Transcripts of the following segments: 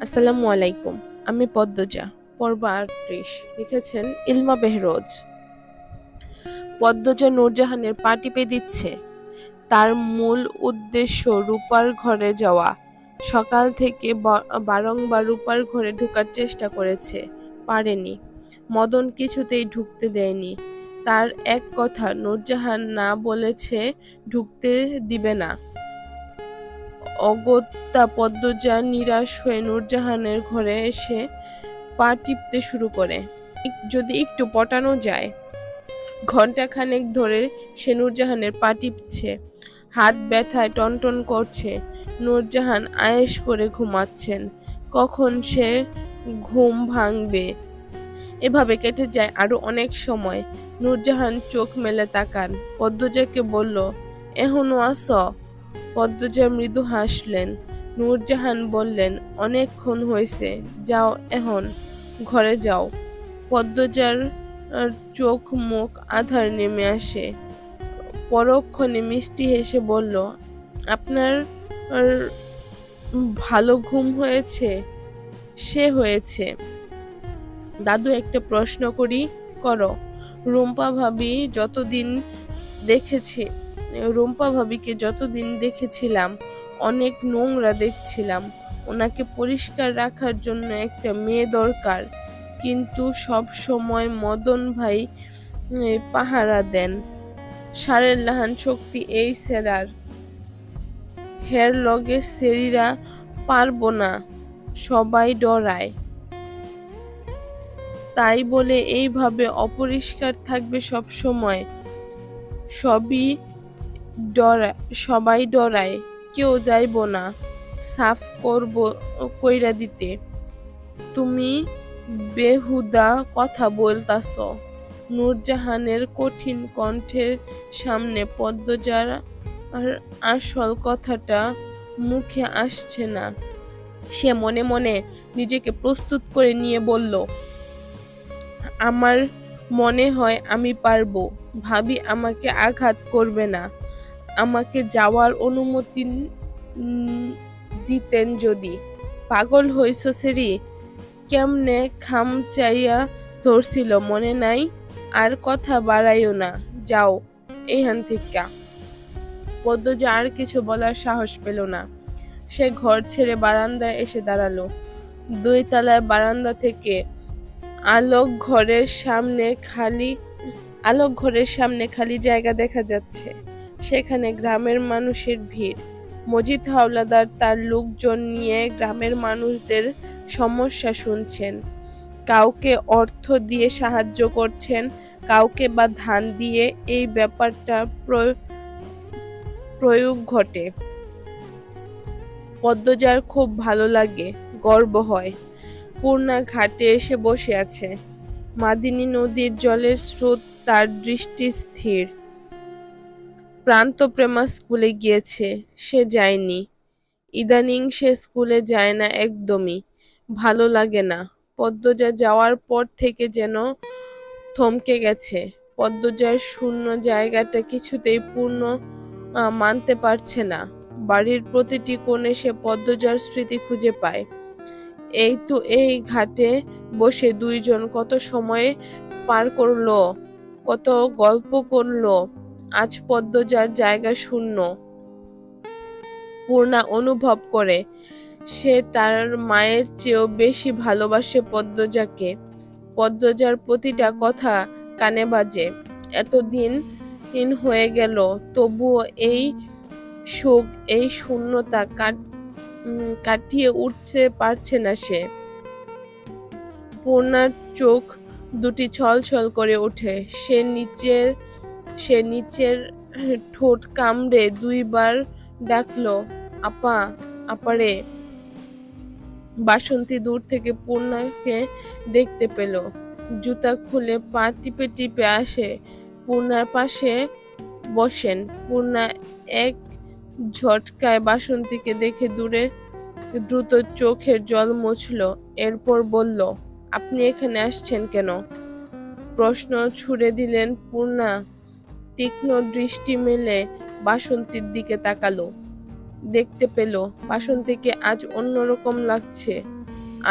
আসসালামু আলাইকুম। আমি পদ্মজা। পর্ব ৩৮ লিখেছেন ইলমা বেহরোজ। পদ্মজা নূরজাহানের পা টিপে দিচ্ছে। তার মূল উদ্দেশ্য রূপার ঘরে যাওয়া। সকাল থেকে বারংবার রূপার ঘরে ঢোকার চেষ্টা করেছে, পারেনি। মদন কিছুতেই ঢুকতে দেয়নি। তার এক কথা, নূরজাহান না বলেছে ঢুকতে দিবে না। অগত্যা পদ্মজা নিরাশ হয়ে নূরজাহানের ঘরে এসে পা টিপতে শুরু করে। যদি একটু পটানো যায়। ঘণ্টাখানেক ধরে সে নূরজাহানের পা টিপছে। হাত ব্যথায় টনটন করছে। নূরজাহান আয়েশ করে ঘুমাচ্ছেন। কখন সে ঘুম ভাঙবে? এভাবে কেটে যায় আরো অনেক সময়। নূরজাহান চোখ মেলে তাকান। পদ্মজাকে বলল, এখনো আস? পদ্মজা মৃদু হাসলেন। নূরজাহান বললেন, অনেকক্ষণ হয়েছে, যাও এখন ঘরে যাও। পদ্মজার চোখ মুখ আধার নেমে আসে। পরক্ষণে মিষ্টি হেসে বলল, আপনার ভালো ঘুম হয়েছে? সে হয়েছে। দাদু, একটা প্রশ্ন করি, করো। রুম্পা ভাবিকে যতদিন দেখেছিলাম অনেক নোংরা দেখছিলাম। ওনাকে পরিষ্কার রাখার জন্য একটা মেয়ে দরকার, কিন্তু সব সময় মদন ভাই পাহারা দেন। সারের লাহান শক্তি এই সেরার, হের লগে সেরিরা পারবো না, সবাই ডরায়। তাই বলে এইভাবে অপরিষ্কার থাকবে সব সময়? সবাই ডরায়, কেউ যাইব না সাফ কইরা দিতে। তুমি বেহুদা কথা বলতাছ। নূরজাহানের কঠিন কণ্ঠের সামনে পদ্মজার আসল কথাটা মুখে আসছে না। সে মনে মনে নিজেকে প্রস্তুত করে নিয়ে বলল, আমার মনে হয় আমি পারবো। ভাবি আমাকে আঘাত করবে না। আমাকে যাওয়ার অনুমতি দিতেন যদি। পাগল হইছ সেরি? কেমনে খামচাইয়া ধরছিল মনে নাই? আর কথা বাড়াইও না, যাও এইখান থেকে। পদ্মজা আর কিছু বলার সাহস পেল না। সে ঘর ছেড়ে বারান্দায় এসে দাঁড়ালো। 2 তলার বারান্দা থেকে আলোক ঘরের সামনে খালি জায়গা দেখা যাচ্ছে। সেখানে গ্রামের মানুষের ভিড়। মজিদ হাওলাদার তার লোকজন নিয়ে গ্রামের মানুষদের সমস্যা শুনছেন। কাউকে অর্থ দিয়ে সাহায্য করছেন, কাউকে বা ধান দিয়ে। এই ব্যাপারটা প্রয়োগ ঘটে। পদ্মজার খুব ভালো লাগে, গর্ব হয়। পূর্ণা ঘাটে এসে বসে আছে। মাদিনী নদীর জলের স্রোত তার দৃষ্টি স্থির। প্রান্তপ্রেমা স্কুলে গিয়েছে, সে যায়নি। ইদানিং সে স্কুলে যায় না একদমই। ভালো লাগে না। পদ্মজা যাওয়ার পর থেকে যেন থমকে গেছে। পদ্মজার শূন্য জায়গাটা কিছুতেই পূর্ণ মানতে পারছে না। বাড়ির প্রতিটি কোণে সে পদ্মজার স্মৃতি খুঁজে পায়। এই তো এই ঘাটে বসে দুইজন কত সময় পার করলো, কত গল্প করলো। আজ পদ্মজার জায়গা শূন্য। পূর্ণা অনুভব করে সে তার মায়ের চেয়েও বেশি ভালোবাসে পদ্মজাকে। পদ্মজার প্রতিটা কথা কানে বাজে। এতদিন হয়ে গেল, তবুও এই শোক, এই শূন্যতা কাটিয়ে উঠতে পারছে না সে। পূর্ণার চোখ দুটি ছলছল করে ওঠে। সে নিচের ঠোঁট কামড়ে 2 বার ডাকলো, আপা, আপারে। বাসন্তী দূর থেকে পূর্ণাকে দেখতে পেল। জুতা খুলে পা টিপে টিপে আসে পূর্ণার পাশে বসেন। পূর্ণা এক ঝটকায় বাসন্তীকে দেখে দ্রুত চোখের জল মুছল। এরপর বলল, আপনি এখানে আসছেন কেন? প্রশ্ন ছুড়ে দিলেন পূর্ণা। তীক্ষ্ণ দৃষ্টি মেলে বাসন্তীর দিকে তাকালো। দেখতে পেল বাসন্তীকে আজ অন্যরকম লাগছে।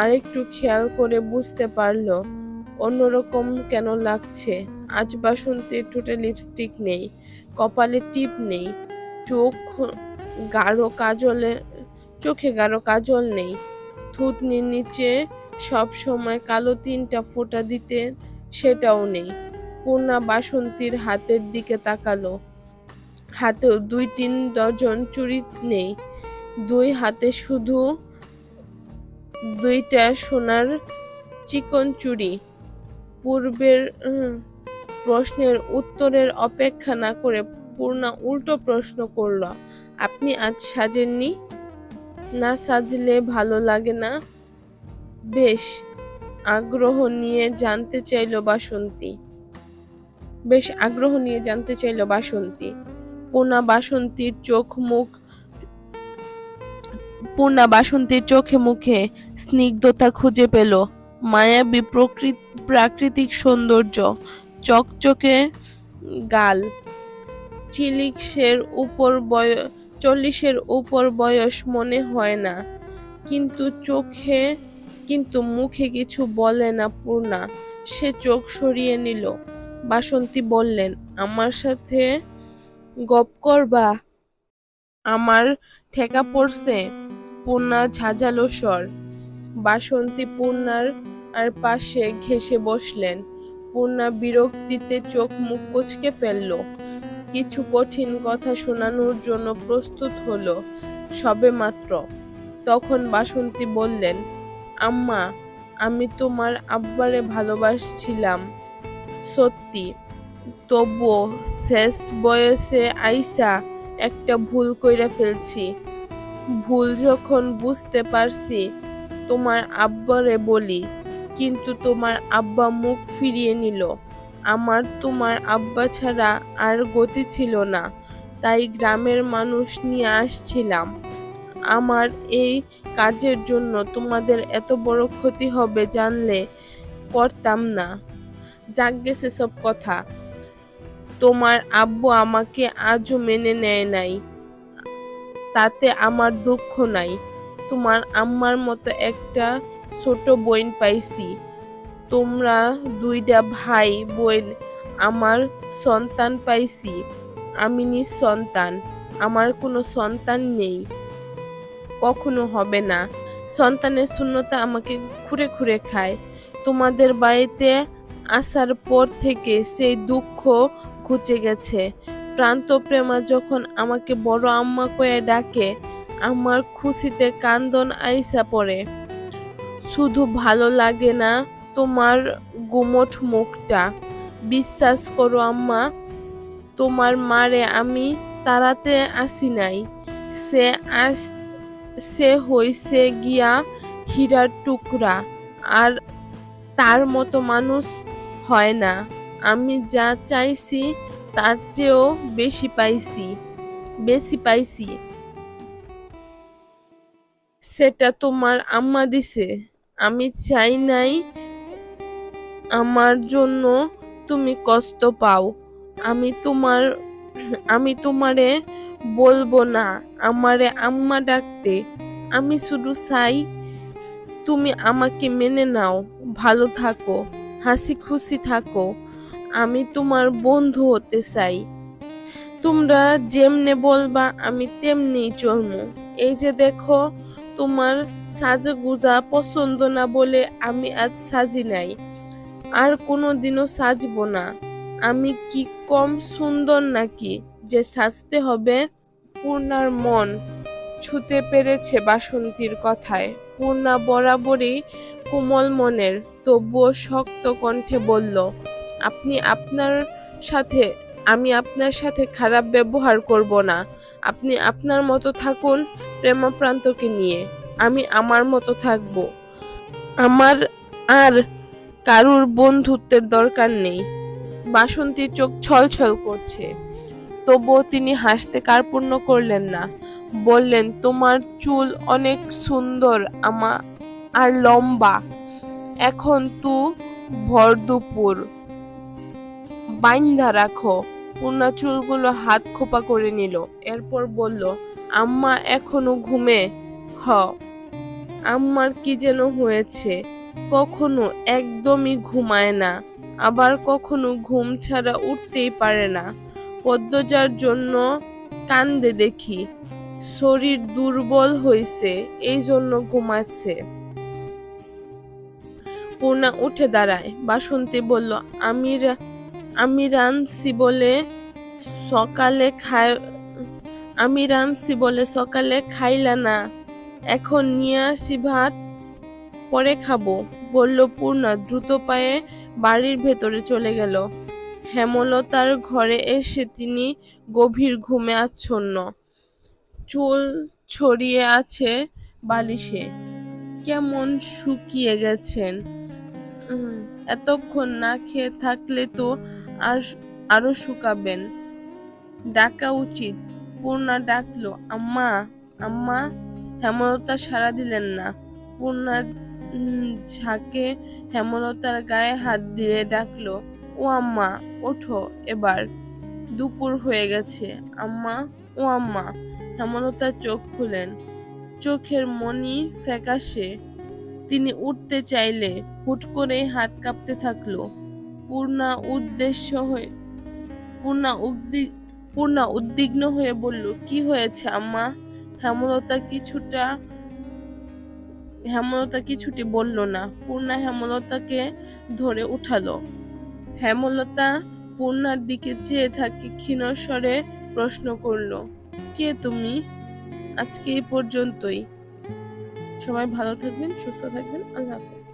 আরেকটু খেয়াল করে বুঝতে পারল অন্যরকম কেন লাগছে। আজ বাসন্তীর ঠোঁটে লিপস্টিক নেই, কপালে টিপ নেই, চোখে গাঢ় কাজল নেই, থুতনির নিচে সব সময় কালো 3টা ফোঁটা দিতে সেটাও নেই। পূর্ণা বাসন্তীর হাতের দিকে তাকালো। হাতেও 2-3 ডজন চুড়ি নেই, 2 হাতে শুধু 2টা সোনার চিকন চুড়ি। পূর্বের প্রশ্নের উত্তরের অপেক্ষা না করে পূর্ণা উল্টো প্রশ্ন করল, আপনি আজ সাজেননি? না সাজলে ভালো লাগে না? বেশ আগ্রহ নিয়ে জানতে চাইল বাসন্তী। পূর্ণা বাসন্তীর চোখে মুখে স্নিগ্ধতা খুঁজে পেল, মায়াবী প্রাকৃতিক সৌন্দর্য, চকচকে গাল, 40-এর উপর বয়স মনে হয় না, কিন্তু মুখে কিছু বলে না পূর্ণা। সে চোখ সরিয়ে নিল। বাসন্তী বললেন, আমার সাথে গপ করবা? আমার ঠেকা পড়ছে। পূর্ণা ঝাঁঝালো স্বর। বাসন্তী পূর্ণার পাশে ঘেঁষে বসলেন। পূর্ণা বিরক্তিতে চোখ মুখ কুঁচকে ফেলল। কিছু কঠিন কথা শোনানোর জন্য প্রস্তুত হলো সবেমাত্র। তখন বাসন্তী বললেন, আম্মা, আমি তোমার আব্বারে ভালোবাসছিলাম সত্যি, তবুও শেষ বয়সে আইসা একটা ভুল কইরা ফেলছি। ভুল যখন বুঝতে পারছি তোমার আব্বারে বলি, কিন্তু তোমার আব্বা মুখ ফিরিয়ে নিল। আমার তোমার আব্বা ছাড়া আর গতি ছিল না, তাই গ্রামের মানুষ নিয়ে আসছিলাম। আমার এই কাজের জন্য তোমাদের এত বড় ক্ষতি হবে জানলে করতাম না। যাক গেছে সব কথা। তোমার আব্বু আমাকে আজও মেনে নেয় নাই, তাতে আমার দুঃখ নাই। তোমার আম্মার মতো একটা ছোট বোন পাইছি। তোমরা 2টা ভাই বোন আমার সন্তান পাইছি। আমি নিঃসন্তান, আমার কোনো সন্তান নেই, কখনো হবে না। সন্তানের শূন্যতা আমাকে খুঁড়ে খুঁড়ে খায়। তোমাদের বাড়িতে আসার পর থেকে সেই দুঃখ ঘুচে গেছে। প্রান্তপ্রেমা যখন আমাকে বড় আম্মা কয়ে ডাকে, আমার খুশিতে কান্দন আইসা পড়ে। শুধু ভালো লাগে না তোমার গুমোট মুখটা। বিশ্বাস করো আম্মা, তোমার মারে আমি তাড়াতে আসি নাই। সে হইছে গিয়া হীরার টুকরা, আর তার মতো মানুষ হয় না। আমি যা চাইছি তার চেয়েও বেশি পাইছি। সেটা তোমার আম্মা দিছে, আমি চাই নাই আমার জন্য তুমি কষ্ট পাও। আমি তোমারে বলবো না আমারে আম্মা ডাকতে। আমি শুধু চাই তুমি আমাকে মেনে নাও, ভালো থাকো, হাসি খুশি থাকো। আমি তোমার বন্ধু হতে চাই। তোমরা যেমনে বলবা আমি তেমনি চলমু। এই যে দেখো, তোমার সাজগুজা পছন্দ না বলে আমি আজ সাজি নাই, আর কোনোদিনও সাজবো না। আমি কি কম সুন্দর নাকি যে সাজতে হবে? পূর্ণার মন ছুঁতে পেরেছে বাসন্তীর কথায়। পূর্ণা বরাবরই কোমল মনের, তবুও শক্ত কণ্ঠে বলল, আমি আপনার সাথে খারাপ ব্যবহার করব না। আপনি আপনার মতো থাকুন প্রেমপ্রান্তকে নিয়ে, আমি আমার মতো থাকব। আমার আর কারুর বন্ধুত্বের দরকার নেই। বাসন্তীর চোখ ছলছল করছে, তবুও তিনি হাসতে কার্পণ্য করলেন না। বললেন, তোমার চুল অনেক সুন্দর আর লম্বা। এখন তু ভরদুপুর, বাইন্ধা রাখো। পূর্ণা চুলগুলো হাত খোপা করে নিল। এরপর বলল, আম্মা এখনো ঘুমে? হ। আম্মার কি যেন হয়েছে, কখনো একদমই ঘুমায় না, আবার কখনো ঘুম ছাড়া উঠতেই পারে না। পদ্মজার জন্য কান্দে দেখি, শরীর দুর্বল হইছে, এই জন্য ঘুমাচ্ছে। পূর্ণা উঠে দাঁড়ায়। বাসন্তী বলল, আমি রাঁধছি বলে সকালে খাইলা না, এখন নিয়ে আসি ভাত, পরে খাবো, বলল পূর্ণা দ্রুত পায়ে বাড়ির ভেতরে চলে গেল। হেমলতার ঘরে এসে তিনি গভীর ঘুমে আচ্ছন্ন, চুল ছড়িয়ে আছে বালিশে, কেমন শুকিয়ে গেছেন। এতক্ষণ না খেয়ে থাকলে তো আরো শুকাবেন, ডাকা উচিত। পূর্ণা ডাকলো, আম্মা আম্মা। হেমলতা সাড়া দিলেন না। পূর্ণা ঝাঁকে হেমলতার গায়ে হাত দিয়ে ডাকলো, ও আম্মা, ওঠো এবার, দুপুর হয়ে গেছে। আম্মা, ও আম্মা। হেমলতা চোখ খুলেন, চোখের মনি ফ্যাকাশে। তিনি উঠতে চাইলে হুট করেই হাত কাঁপতে থাকলো। পূর্ণা উদ্বিগ্ন হয়ে বলল, কি হয়েছে আম্মা? হেমলতা কিছুটি বলল না। পূর্ণা হেমলতাকে ধরে উঠালো। হেমলতা পূর্ণার দিকে চেয়ে থাকে ক্ষীণ স্বরে প্রশ্ন করলো, কে তুমি? আজকে এই পর্যন্তই। সবাই ভালো থাকবেন, সুস্থ থাকবেন। আল্লাহ হাফেজ।